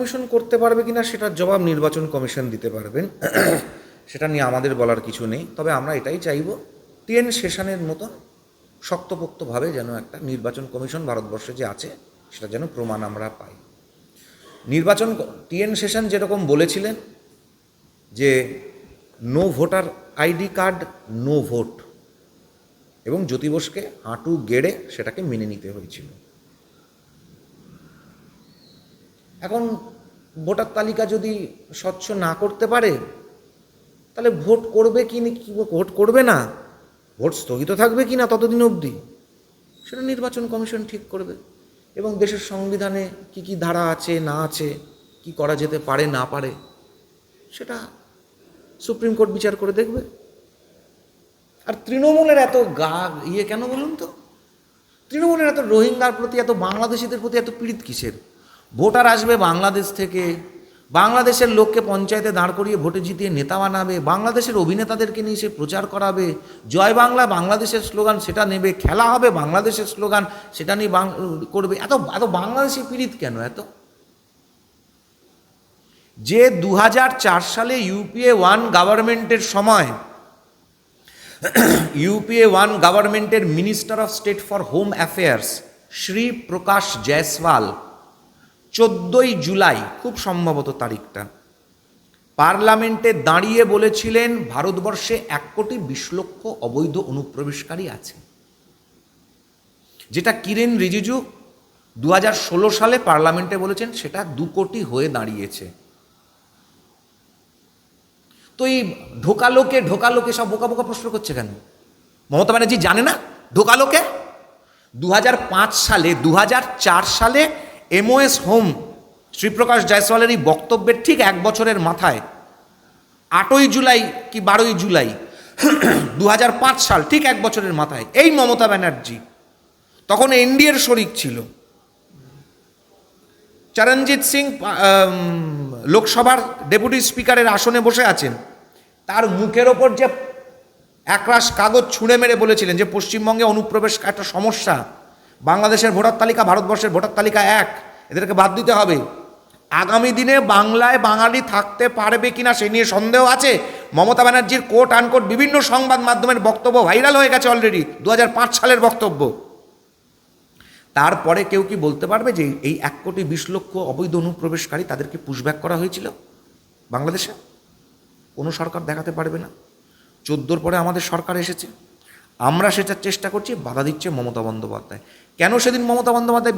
Commission করতে পারবে কিনা সেটার জবাব নির্বাচন কমিশন দিতে পারবেন, সেটা নিয়ে আমাদের বলার কিছু নেই। তবে আমরা এটাই চাইব, টিএন সেশনের মতো শক্তপোক্তভাবে যেন একটা নির্বাচন কমিশন ভারতবর্ষে যে আছে সেটা যেন প্রমাণ আমরা পাই। টিএন সেশন যেরকম বলেছিলেন যে no voter ID card no vote, এবং জ্যোতি বোসকে হাঁটু গেড়ে সেটাকে মেনে নিতে হয়েছিল। এখন ভোটার তালিকা যদি স্বচ্ছ না করতে পারে, তাহলে ভোট করবে কি ভোট করবে না, ভোট স্থগিত থাকবে কি না ততদিন অবধি সেটা নির্বাচন কমিশন ঠিক করবে। এবং দেশের সংবিধানে কি কি ধারা আছে না আছে, কি করা যেতে পারে না পারে, সেটা সুপ্রিম কোর্ট বিচার করে দেখবে। আর তৃণমূলের এত কেন বলুন তো? তৃণমূলের এত রোহিঙ্গার প্রতি, এত বাংলাদেশিদের প্রতি এত পীড়িত কিসের? ভোটার আসবে বাংলাদেশ থেকে, বাংলাদেশের লোককে পঞ্চায়েতে দাঁড় করিয়ে ভোটে জিতিয়ে নেতা বানাবে, বাংলাদেশের অভিনেতাদেরকে নিয়ে সে প্রচার করাবে, জয় বাংলা বাংলাদেশের স্লোগান সেটা নেবে, খেলা হবে বাংলাদেশের স্লোগান সেটা নিয়ে করবে। এত এত বাংলাদেশি পীড়িত কেন এত? যে 2004 সালে ইউপিএ 1 গভর্নমেন্টের সময় ইউপিএ 1 গভর্নমেন্টের minister of state for home affairs Shri Prakash Jaiswal 14ই জুলাই, খুব সম্ভবত তারিখটা, পার্লামেন্টে দাঁড়িয়ে বলেছিলেন ভারতবর্ষে 1,20,00,000 অবৈধ অনুপ্রবেশকারী আছে, যেটা কিরেন রিজিজু 2016 সালে পার্লামেন্টে বলেছেন সেটা 2 কোটি হয়ে দাঁড়িয়েছে। তো এই ঢোকালোকে সব বোকা বোকা প্রশ্ন করছে কেন? মমতা ব্যানার্জি জানে না ঢোকালোকে? 2004 সালে এমওএস হোম শ্রীপ্রকাশ জয়সওয়ালের এই বক্তব্যের ঠিক 1 বছরের মাথায় 8ই জুলাই কি 12ই জুলাই 2005 সাল, ঠিক 1 বছরের মাথায় এই মমতা ব্যানার্জি তখন এনডিএর শরিক ছিল, চরণজিৎ সিং লোকসভার ডেপুটি স্পিকারের আসনে বসে আছেন, তার মুখের ওপর যে একরাশ কাগজ ছুঁড়ে মেরে বলেছিলেন যে পশ্চিমবঙ্গে অনুপ্রবেশ একটা সমস্যা, বাংলাদেশের ভোটার তালিকা ভারতবর্ষের ভোটার তালিকা এক, এদেরকে বাদ দিতে হবে। আগামী দিনে বাংলায় বাঙালি থাকতে পারবে কিনা সে নিয়ে সন্দেহ আছে। মমতা ব্যানার্জির কোট আনকোট বিভিন্ন সংবাদ মাধ্যমের বক্তব্য ভাইরাল হয়ে গেছে অলরেডি, 2005 সালের বক্তব্য। তারপরে কেউ কি বলতে পারবে যে এই 1,20,00,000 অবৈধ অনুপ্রবেশকারী তাদেরকে পুশব্যাক করা হয়েছিল বাংলাদেশে? কোনো সরকার দেখাতে পারবে না। 14 পরে আমাদের সরকার এসেছে, আমরা সেটার চেষ্টা করছি, বাধা দিচ্ছে মমতা বন্দ্যোপাধ্যায়। কেন সেদিন মমতা বন্দ্যোপাধ্যায়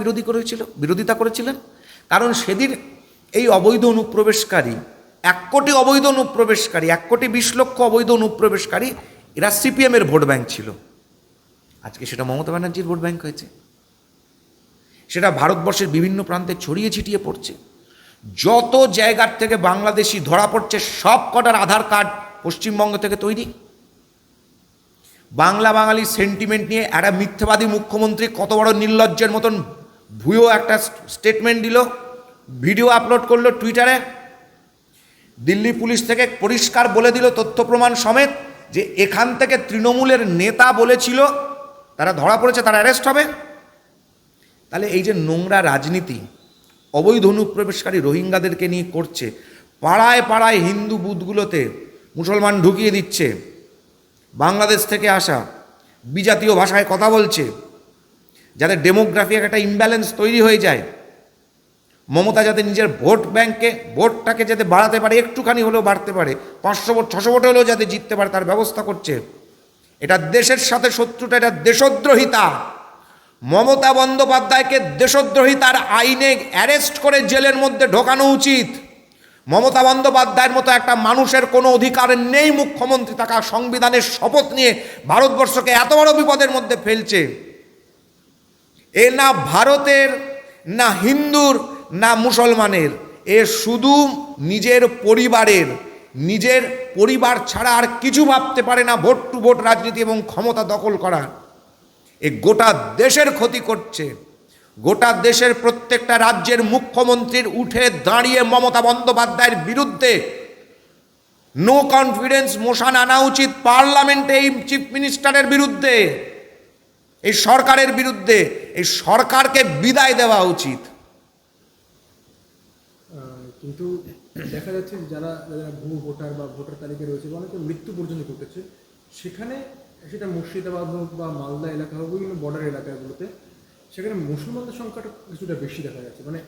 বিরোধিতা করেছিলেন? কারণ সেদিন এই অবৈধ অনুপ্রবেশকারী 1,20,00,000 অবৈধ অনুপ্রবেশকারী এরা সিপিএমের ভোট ব্যাংক ছিল। আজকে সেটা মমতা ব্যানার্জির ভোট ব্যাংক হয়েছে, সেটা ভারতবর্ষের বিভিন্ন প্রান্তে ছড়িয়ে ছিটিয়ে পড়ছে। যত জায়গার থেকে বাংলাদেশি ধরা পড়ছে সব কটার আধার কার্ড পশ্চিমবঙ্গ থেকে তৈরি। বাঙালি সেন্টিমেন্ট নিয়ে একটা মিথ্যাবাদী মুখ্যমন্ত্রী কত বড় নির্লজ্জের মতন ভুয়ো একটা স্টেটমেন্ট দিল, ভিডিও আপলোড করলো টুইটারে। দিল্লি পুলিশ থেকে পরিষ্কার বলে দিল তথ্য প্রমাণ সমেত যে এখান থেকে তৃণমূলের নেতা বলেছিল, তারা ধরা পড়েছে, তারা অ্যারেস্ট হবে। তাহলে এই যে নোংরা রাজনীতি অবৈধ অনুপ্রবেশকারী রোহিঙ্গাদেরকে নিয়ে করছে, পাড়ায় পাড়ায় হিন্দু বুথগুলোতে মুসলমান ঢুকিয়ে দিচ্ছে, বাংলাদেশ থেকে আসা বিজাতীয় ভাষায় কথা বলছে, যাতে ডেমোগ্রাফি একটা ইমব্যালেন্স তৈরি হয়ে যায়। মমতা যাতে নিজের ভোটটাকে যাতে বাড়াতে পারে, একটুখানি হলেও বাড়তে পারে, 500 ভোট 600 ভোট হলেও যাতে জিততে পারে তার ব্যবস্থা করছে। এটা দেশের সাথে শত্রুতা, এটা দেশদ্রোহিতা। মমতা বন্দ্যোপাধ্যায়কে দেশদ্রোহিতার আইনে অ্যারেস্ট করে জেলের মধ্যে ঢোকানো উচিত। মমতা বন্দ্যোপাধ্যায়ের মতো একটা মানুষের কোনো অধিকার নেই মুখ্যমন্ত্রী থাকা, সংবিধানের শপথ নিয়ে ভারতবর্ষকে এত বড় বিপদের মধ্যে ফেলছে। এ না ভারতের, না হিন্দুর, না মুসলমানের, এ শুধু নিজের পরিবার ছাড়া আর কিছু ভাবতে পারে না। ভোট টু ভোট রাজনীতি এবং ক্ষমতা দখল করা, এ গোটা দেশের ক্ষতি করছে। গোটা দেশের প্রত্যেকটা রাজ্যের মুখ্যমন্ত্রীর উঠে দাঁড়িয়ে মমতা বন্দ্যোপাধ্যায়ের বিরুদ্ধে নো কনফিডেন্স মোশন আনা উচিত পার্লামেন্টে, এই চিফ মিনিস্টারের বিরুদ্ধে, এই সরকারের বিরুদ্ধে। এই সরকারকে বিদায় দেওয়া উচিত। কিন্তু দেখা যাচ্ছে যে যারা যারা ভুয়ো ভোটার বা ভোটার তালিকায় রয়েছে বা অনেকে মৃত্যু পর্যন্ত ঘটেছে, সেখানে সেটা মুর্শিদাবাদ হোক বা মালদা এলাকা হোক, বিভিন্ন বর্ডার এলাকাগুলোতে সেখানে মুসলমানদের সংখ্যাটা কিছুটা বেশি দেখা যাচ্ছে। মানে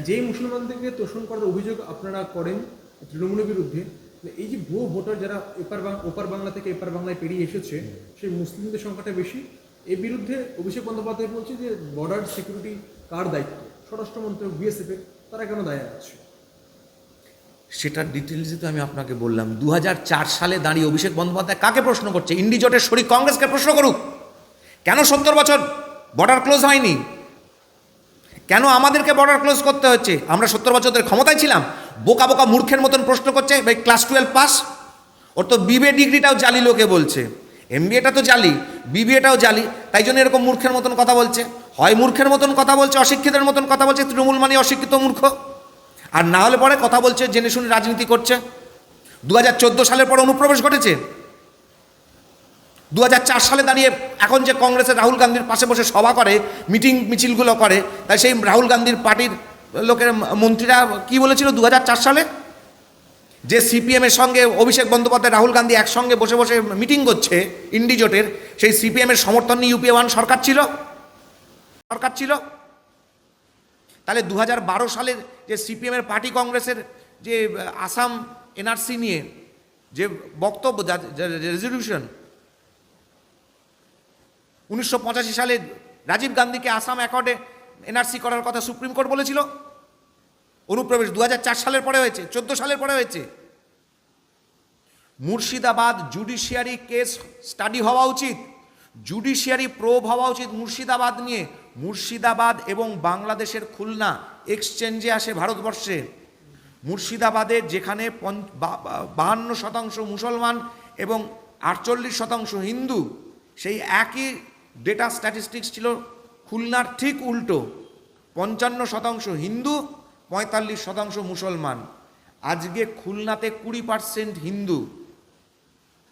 যেই মুসলমানদেরকে তোষণ করার অভিযোগ আপনারা করেন তৃণমূলের বিরুদ্ধে, এই যে ভুয়ো ভোটার যারা ওপার বাংলা থেকে এপার বাংলায় পেরিয়ে এসেছে, সেই মুসলিমদের সংখ্যাটা বেশি। এর বিরুদ্ধে অভিষেক বন্দ্যোপাধ্যায় বলছে যে বর্ডার সিকিউরিটি কার দায়িত্ব, স্বরাষ্ট্রমন্ত্রক বিএসএফ এর, তারা কেন দায় আছে? সেটার ডিটেলসে তো আমি আপনাকে বললাম। 2004 সালে দাঁড়িয়ে অভিষেক বন্দ্যোপাধ্যায় কাকে প্রশ্ন করছে? ইন্ডিজোটের শরিক কংগ্রেসকে প্রশ্ন করুক, কেন 70 বছর বর্ডার ক্লোজ হয়নি? কেন আমাদেরকে বর্ডার ক্লোজ করতে হচ্ছে? আমরা 70 বছরের ক্ষমতায় ছিলাম? বোকা বোকা মূর্খের মতন প্রশ্ন করছে। ভাই ক্লাস 12 পাস, ওর তো বিবিএ ডিগ্রিটাও জালি লোকে বলছে, এমবিএটা তো জালি, বিবিএটাও জালি, তাই জন্য এরকম মূর্খের মতন কথা বলছে। হয় মূর্খের মতন কথা বলছে, অশিক্ষিতের মতন কথা বলছে, তৃণমূল মানে অশিক্ষিত মূর্খ, আর না হলে পরে কথা বলছে জেনে শুনে রাজনীতি করছে। 2014 সালের পর অনুপ্রবেশ ঘটেছে। 2004 সালে দাঁড়িয়ে এখন যে কংগ্রেসের রাহুল গান্ধীর পাশে বসে সভা করে, মিটিং মিছিলগুলো করে, তাই সেই রাহুল গান্ধীর পার্টির লোকের মন্ত্রীরা কি বলেছিল 2004 সালে? যে সিপিএমের সঙ্গে অভিষেক বন্দ্যোপাধ্যায় রাহুল গান্ধী একসঙ্গে বসে বসে মিটিং করছে ইন্ডিজোটের, সেই সিপিএমের সমর্থন নিয়ে ইউপিএ 1 সরকার ছিল। তাহলে 2012 সালের যে সিপিএমের পার্টি কংগ্রেসের যে আসাম এনআরসি নিয়ে যে বক্তব্য, রেজলিউশন, 1985 সালে রাজীব গান্ধীকে আসাম অ্যাকর্ডে এনআরসি করার কথা সুপ্রিম কোর্ট বলেছিল। অনুপ্রবেশ 2004 সালের পরে হয়েছে, 14 সালের পরে হয়েছে। মুর্শিদাবাদ জুডিশিয়ারি কেস স্টাডি হওয়া উচিত, জুডিশিয়ারি প্রোব হওয়া উচিত মুর্শিদাবাদ নিয়ে। মুর্শিদাবাদ এবং বাংলাদেশের খুলনা এক্সচেঞ্জে আসে ভারতবর্ষে। মুর্শিদাবাদে যেখানে 52% মুসলমান এবং 48% হিন্দু, সেই একই ডেটা স্ট্যাটিস্টিক্স ছিল খুলনার ঠিক উল্টো, 55% হিন্দু, 45% মুসলমান। আজকে খুলনাতে 20% হিন্দু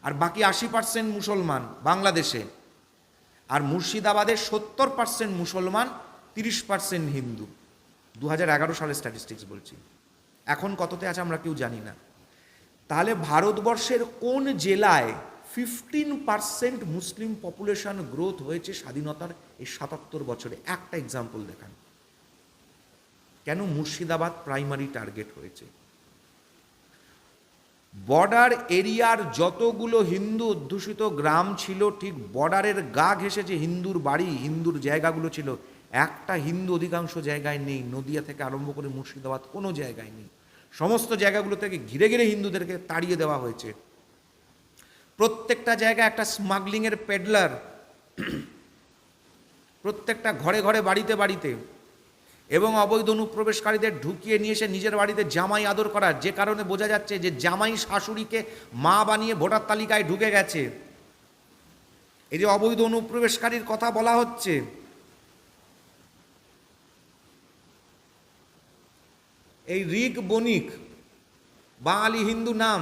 আর বাকি 80% মুসলমান বাংলাদেশে, আর মুর্শিদাবাদে 70% মুসলমান, 30% হিন্দু। 2011 সালের স্ট্যাটিস্টিক্স বলছি, এখন কততে আছে আমরা কেউ জানি না। তাহলে ভারতবর্ষের কোন জেলায় 15% মুসলিম পপুলেশন গ্রোথ হয়েছে স্বাধীনতার এই 77 বছরে? একটা এক্সাম্পল দেখান। কেন মুর্শিদাবাদ প্রাইমারি টার্গেট হয়েছে? বর্ডার এরিয়ার যতগুলো হিন্দু অধ্যুষিত গ্রাম ছিল, ঠিক বর্ডারের গা ঘেঁষে যে হিন্দুর বাড়ি, হিন্দুর জায়গাগুলো ছিল, একটা হিন্দু অধিকাংশ জায়গায় নেই। নদিয়া থেকে আরম্ভ করে মুর্শিদাবাদ কোনো জায়গায় নেই। সমস্ত জায়গাগুলো থেকে ঘিরে ঘিরে হিন্দুদেরকে তাড়িয়ে দেওয়া হয়েছে। প্রত্যেকটা জায়গায় একটা স্মাগলিংয়ের পেডলার, প্রত্যেকটা ঘরে ঘরে বাড়িতে বাড়িতে, এবং অবৈধ অনুপ্রবেশকারীদের ঢুকিয়ে নিয়ে এসে নিজের বাড়িতে জামাই আদর করা, যে কারণে বোঝা যাচ্ছে যে জামাই শাশুড়িকে মা বানিয়ে ভোটার তালিকায় ঢুকে গেছে। এই যে অবৈধ অনুপ্রবেশকারীর কথা বলা হচ্ছে, এই রিক বণিক বাঙালি হিন্দু নাম,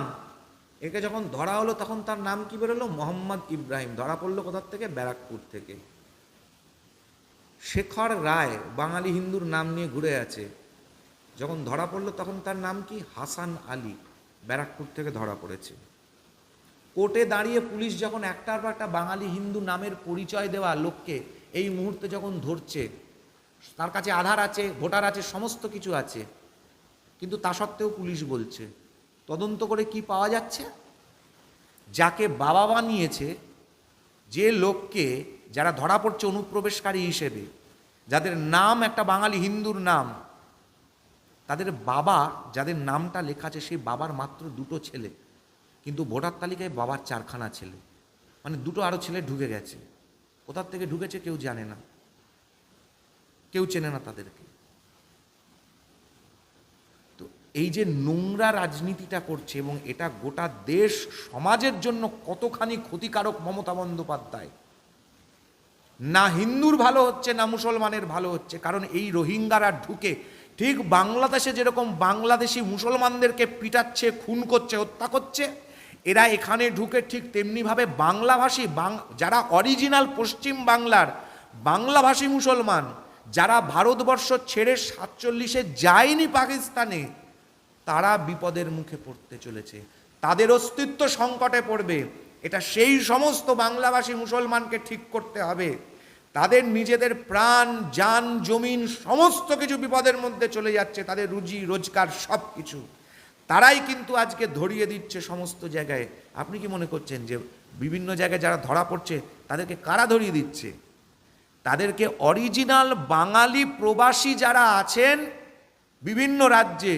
একে যখন ধরা হলো তখন তার নাম কি বেরোলো? মোহাম্মদ ইব্রাহিম। ধরা পড়লো কোথার থেকে? ব্যারাকপুর থেকে। শেখর রায় বাঙালি হিন্দুর নাম নিয়ে ঘুরে আছে, যখন ধরা পড়লো তখন তার নাম কি? হাসান আলী, ব্যারাকপুর থেকে ধরা পড়েছে। কোর্টে দাঁড়িয়ে পুলিশ যখন একটার পর একটা বাঙালি হিন্দু নামের পরিচয় দেওয়া লোককে এই মুহূর্তে যখন ধরছে, তার কাছে আধার আছে, ভোটার আছে, সমস্ত কিছু আছে, কিন্তু তা সত্ত্বেও পুলিশ বলছে তদন্ত করে কি পাওয়া যাচ্ছে? যাকে বাবা বানিয়েছে, যে লোককে, যারা ধরা পড়ছে অনুপ্রবেশকারী হিসেবে, যাদের নাম একটা বাঙালি হিন্দুর নাম, তাদের বাবা, যাদের নামটা লেখা আছে, সেই বাবার মাত্র 2টো ছেলে, কিন্তু ভোটার তালিকায় বাবার 4খানা ছেলে, মানে 2টো আরও ছেলে ঢুকে গেছে। কোথার থেকে ঢুকেছে কেউ জানে না, কেউ চেনে না তাদেরকে। তো এই যে নোংরা রাজনীতিটা করছে, এবং এটা গোটা দেশ সমাজের জন্য কতখানি ক্ষতিকারক মমতা বন্দ্যোপাধ্যায়। না হিন্দুর ভালো হচ্ছে, না মুসলমানের ভালো হচ্ছে। কারণ এই রোহিঙ্গারা ঢুকে ঠিক বাংলাদেশে যেরকম বাংলাদেশি মুসলমানদেরকে পিটাচ্ছে, খুন করছে, হত্যা করছে, এরা এখানে ঢুকে ঠিক তেমনিভাবে বাংলাভাষী, যারা অরিজিনাল পশ্চিম বাংলার বাংলাভাষী মুসলমান, যারা ভারতবর্ষ ছেড়ে 47-এ যায়নি পাকিস্তানে, তারা বিপদের মুখে পড়তে চলেছে, তাদের অস্তিত্ব সংকটে পড়বে। এটা সেই সমস্ত বাংলাভাষী মুসলমানকে ঠিক করতে হবে। তাদের নিজেদের প্রাণ, জান, জমিন সমস্ত কিছু বিপদের মধ্যে চলে যাচ্ছে, তাদের রুজি রোজগার সব কিছু। তারাই কিন্তু আজকে ধরিয়ে দিচ্ছে সমস্ত জায়গায়। আপনি কি মনে করছেন যে বিভিন্ন জায়গায় যারা ধরা পড়ছে তাদেরকে কারা ধরিয়ে দিচ্ছে? তাদেরকে অরিজিনাল বাঙালি প্রবাসী যারা আছেন বিভিন্ন রাজ্যে,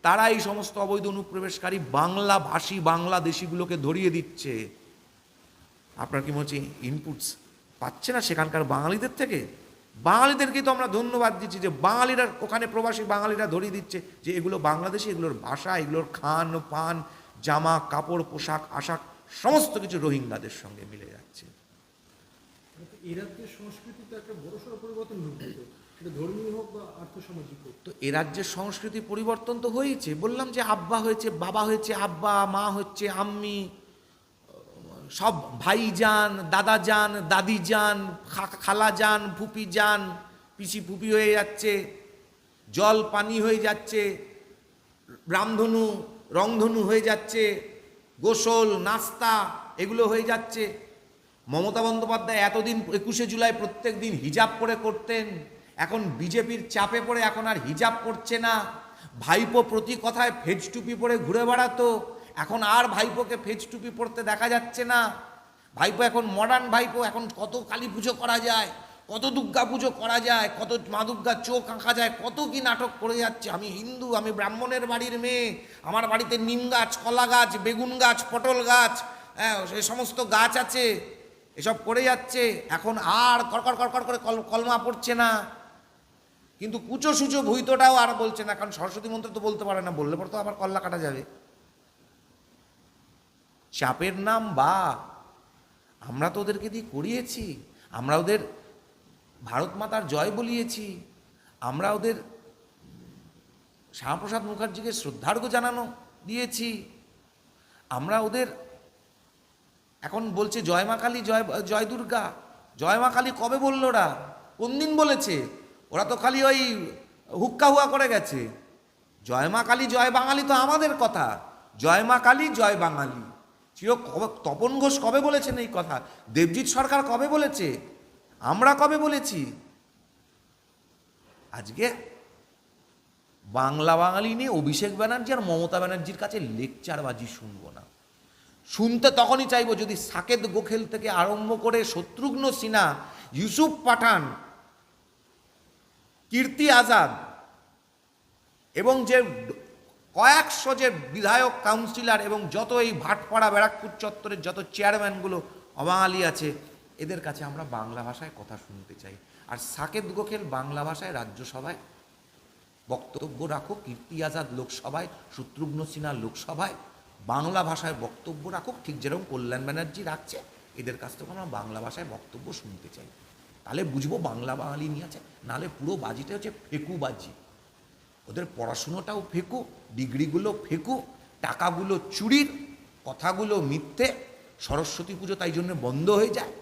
তারা এই সমস্ত অবৈধ অনুপ্রবেশকারী বাংলাভাষী বাংলাদেশিগুলোকে ধরিয়ে দিচ্ছে। আপনার কি মনে হচ্ছে ইনপুটস পাচ্ছে না সেখানকার বাঙালিদের থেকে? বাঙালিদেরকেই তো আমরা ধন্যবাদ দিচ্ছি যে বাঙালিরা ওখানে প্রবাসী বাঙালিরা ধরিয়ে দিচ্ছে যে এগুলো বাংলাদেশি, এগুলোর ভাষা, এগুলোর খান পান, জামা কাপড়, পোশাক আশাক সমস্ত কিছু রোহিঙ্গাদের সঙ্গে মিলে যাচ্ছে। এই রাজ্যের সংস্কৃতিতে একটা বড়সড় পরিবর্তন ঘটবে, সেটা ধর্মীয় হোক বা আর্থসামাজিক হোক। তো এ রাজ্যের সংস্কৃতি পরিবর্তন তো হয়েছে, বললাম যে আব্বা হয়েছে, বাবা হয়েছে আব্বা, মা হচ্ছে আম্মি, সব ভাইজান, দাদা যান, দাদি যান, খালা যান, ফুপি যান, পিসি ফুপি হয়ে যাচ্ছে, জল পানি হয়ে যাচ্ছে, রামধনু রংধনু হয়ে যাচ্ছে, গোসল নাস্তা এগুলো হয়ে যাচ্ছে। মমতা বন্দ্যোপাধ্যায় এতদিন 21শে জুলাই প্রত্যেক দিন হিজাব পরে করতেন, এখন বিজেপির চাপে পড়ে এখন আর হিজাব পড়ছে না। ভাইপো প্রতি কথায় ফেজ টুপি পরে ঘুরে বেড়াতো, এখন আর ভাইপোকে ফেজ টুপি পরতে দেখা যাচ্ছে না। ভাইপো এখন মডার্ন ভাইপো, এখন কত কালী পুজো করা যায়, কত দুর্গা পুজো করা যায়, কত মা দুর্গার চোখ আঁকা যায়, কত কি নাটক করে যাচ্ছে। আমি হিন্দু, আমি ব্রাহ্মণের বাড়ির মেয়ে, আমার বাড়িতে নিম গাছ, কলা গাছ, বেগুন গাছ, পটল গাছ, হ্যাঁ সে সমস্ত গাছ আছে, এসব করে যাচ্ছে। এখন আর কড়কড় কড়কড় করে কলমা পড়ছে না, কিন্তু কুচো সুচো ভুইতোটাও আর বলছে না, কারণ সরস্বতী মন্ত্র তো বলতে পারে না, বললে পর তো আবার কল্লা কাটা যাবে। চাপের নাম বা আমরা তো ওদেরকে দিয়ে করিয়েছি, আমরা ওদের ভারত মাতার জয় বলিয়েছি, আমরা ওদের শ্যামাপ্রসাদ মুখার্জিকে শ্রদ্ধার্ঘ্য জানানো দিয়েছি, আমরা ওদের এখন বলছে জয় মা কালী, জয় দুর্গা। জয় মা কালী কবে বললো ওরা? কোন দিন বলেছে? ওরা তো খালি ওই হুক্কা হুয়া করে গেছে। জয় মা কালী জয় বাঙালি তো আমাদের কথা, জয় মা কালী জয় বাঙালি। তপন ঘোষ কবে বলেছেন এই কথা? দেবজিৎ সরকার কবে বলেছে? আমরা কবে বলেছি? আজকে বাংলা বাঙালি নিয়ে অভিষেক ব্যানার্জি আর মমতা ব্যানার্জির কাছে লেকচারবাজি শুনবো না। শুনতে তখনই চাইবো যদি সাকেত গোখেল থেকে আরম্ভ করে শত্রুঘ্ন সিনহা, ইউসুফ পাঠান, কীর্তি আজাদ এবং যে কয়েকশো যে বিধায়ক কাউন্সিলর এবং যত এই ভাটপাড়া ব্যারাকপুর চত্বরের যত চেয়ারম্যানগুলো অবাঙালি আছে, এদের কাছে আমরা বাংলা ভাষায় কথা শুনতে চাই। আর সাকেত গোখেল বাংলা ভাষায় রাজ্যসভায় বক্তব্য রাখুক, কীর্তি আজাদ লোকসভায়, শত্রুঘ্ন সিনহা লোকসভায় বাংলা ভাষায় বক্তব্য রাখুক, ঠিক যেরকম কল্যাণ ব্যানার্জি রাখছে। এদের কাছ থেকে আমরা বাংলা ভাষায় বক্তব্য শুনতে চাই, তাহলে বুঝবো বাংলা বাঙালি নিয়ে আছে। নাহলে পুরো বাজিটা হচ্ছে ফেকু বাজি, ওদের পড়াশুনোটাও ফেকু, ডিগ্রিগুলো ফেকু, টাকাগুলো চুরির, কথাগুলো মিথ্যে। সরস্বতী পুজো তাই জন্য বন্ধ হয়ে যায়,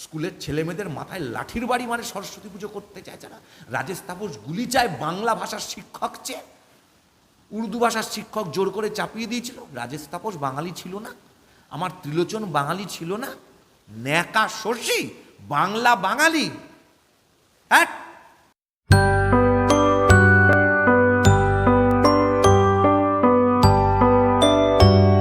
স্কুলের ছেলেমেয়েদের মাথায় লাঠির বাড়ি মানে সরস্বতী পুজো করতে চায় যারা। রাজেশ তাপস গুলি চায় বাংলা ভাষার শিক্ষক চেয়ে, উর্দু ভাষার শিক্ষক জোর করে চাপিয়ে দিয়েছিল। রাজেশ তাপস বাঙালি ছিল না, আমার ত্রিলোচন বাঙালি ছিল না, ন্যাকা শশী বাংলা বাঙালি। হ্যাঁ